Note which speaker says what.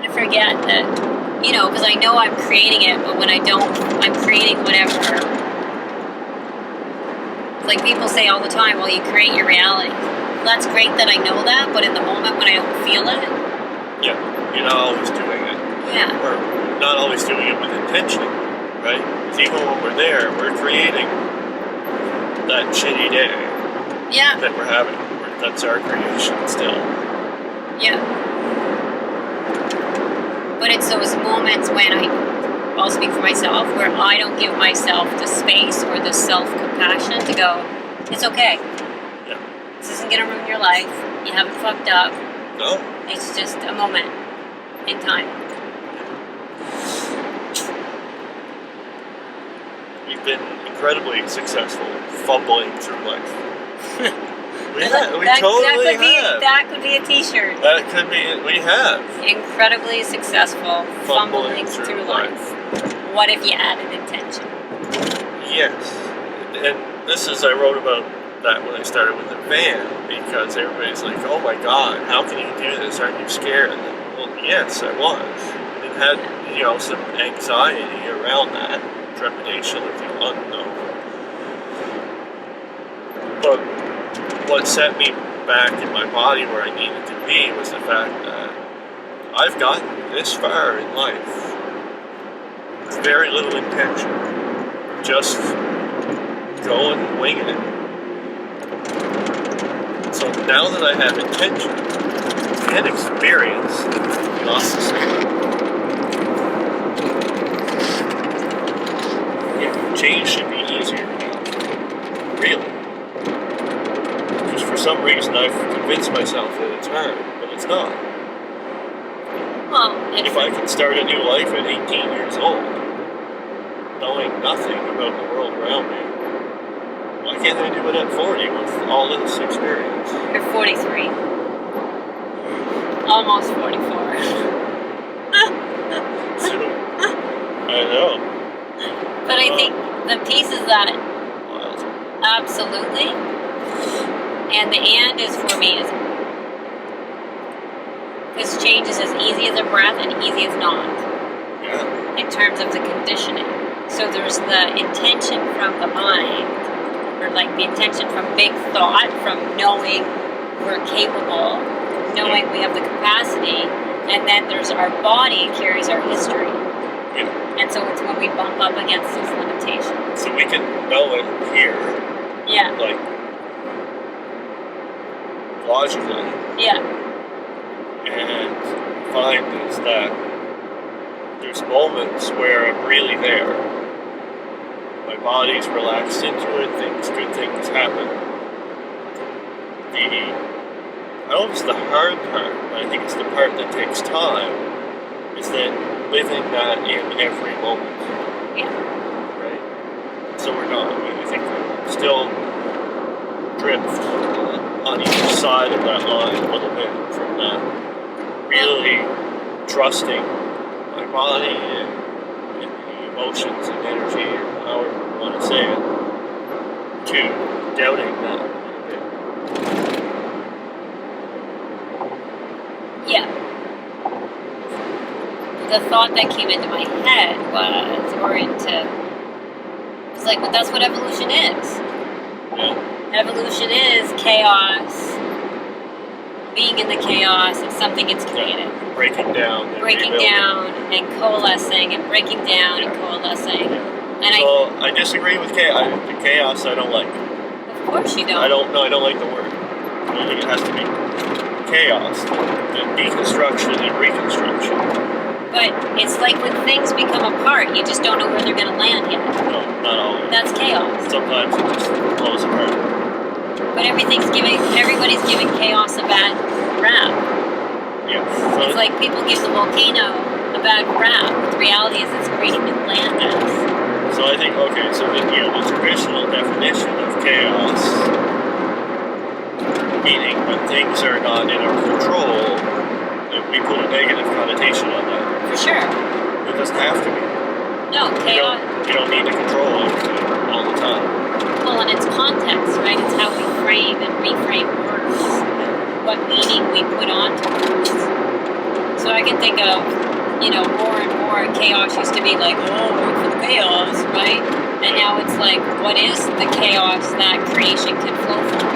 Speaker 1: I forget that, because I know I'm creating it, but when I don't, I'm creating whatever. It's like people say all the time, well, you create your reality. Well, that's great that I know that, but in the moment when I don't feel it.
Speaker 2: Yeah, you're not always doing it.
Speaker 1: Yeah.
Speaker 2: We're not always doing it with intention, right? Because even when we're there, we're creating that shitty day
Speaker 1: Yeah.
Speaker 2: that we're having. That's our creation still.
Speaker 1: Yeah. But it's those moments when I'll speak for myself, where I don't give myself the space or the self-compassion to go, it's okay.
Speaker 2: Yeah.
Speaker 1: This isn't going to ruin your life. You haven't fucked up.
Speaker 2: No.
Speaker 1: It's just a moment in time.
Speaker 2: We've been incredibly successful fumbling through life. We totally have.
Speaker 1: That could be a t-shirt.
Speaker 2: That could be it. We have.
Speaker 1: Incredibly successful fumbling through life. What if you added intention?
Speaker 2: Yes. And this is, I wrote about that when I started with the van, because everybody's like, oh my god, how can you do this? Aren't you scared? Well, yes, I was. It had, some anxiety around that, trepidation of the unknown. But what set me back in my body where I needed to be was the fact that I've gotten this far in life with very little intention. Just going and winging it. So now that I have intention and experience, change should be easier. Really. Just for some reason I've convinced myself that it's hard, but it's not.
Speaker 1: Well,
Speaker 2: if I can start a new life at 18 years old, knowing nothing about the world around me, why can't I do it at 40 with all of this experience?
Speaker 1: You're 43. Almost 44.
Speaker 2: Soon. I know.
Speaker 1: But I think the piece is that
Speaker 2: Wild.
Speaker 1: absolutely, and the and is for me is this change is as easy as a breath and easy as not.
Speaker 2: Yeah.
Speaker 1: In terms of the conditioning. So there's the intention from the mind, or like the intention from big thought, from knowing we're capable, knowing we have the capacity, and then there's our body carries our history.
Speaker 2: Yeah.
Speaker 1: And so it's when we bump up against these limitations.
Speaker 2: So we can know it here.
Speaker 1: Yeah.
Speaker 2: Like, logically.
Speaker 1: Yeah.
Speaker 2: And find is that there's moments where I'm really there. My body's relaxed into it, good things happen. I don't know if it's the hard part, but I think it's the part that takes time, is then living that in every moment.
Speaker 1: Yeah.
Speaker 2: Right? So we're not, I think we still drift on each side of that line a little bit from that. Really trusting my body and the emotions and energy, or however you want to say it, to doubting that a bit.
Speaker 1: Yeah. The thought that came into my head was, it's like, but that's what evolution is.
Speaker 2: Yeah.
Speaker 1: Evolution is chaos. Being in the chaos of something it's created.
Speaker 2: Breaking down.
Speaker 1: Breaking down and coalescing and breaking down and coalescing. And
Speaker 2: I disagree with chaos. The chaos I don't like.
Speaker 1: Of course you don't.
Speaker 2: I don't like the word. I think it has to be chaos, the deconstruction and reconstruction.
Speaker 1: But it's like when things become apart, you just don't know where they're going to land yet.
Speaker 2: No, not always.
Speaker 1: That's chaos.
Speaker 2: Sometimes it just blows apart.
Speaker 1: But everybody's giving chaos a bad rap.
Speaker 2: Yeah.
Speaker 1: It's like people give the volcano a bad rap, but the reality is it's creating new landmass.
Speaker 2: So I think, so the traditional definition of chaos, meaning when things are not in our control, we put a negative connotation on that.
Speaker 1: For sure.
Speaker 2: It doesn't have to be.
Speaker 1: No, chaos.
Speaker 2: You don't need to control everything all the time.
Speaker 1: Well, and it's context, right? It's how we frame and reframe words. What meaning we put onto words. So So I can think of, more and more chaos used to be like, oh, root for the chaos, right? And now it's like, what is the chaos that creation can flow from?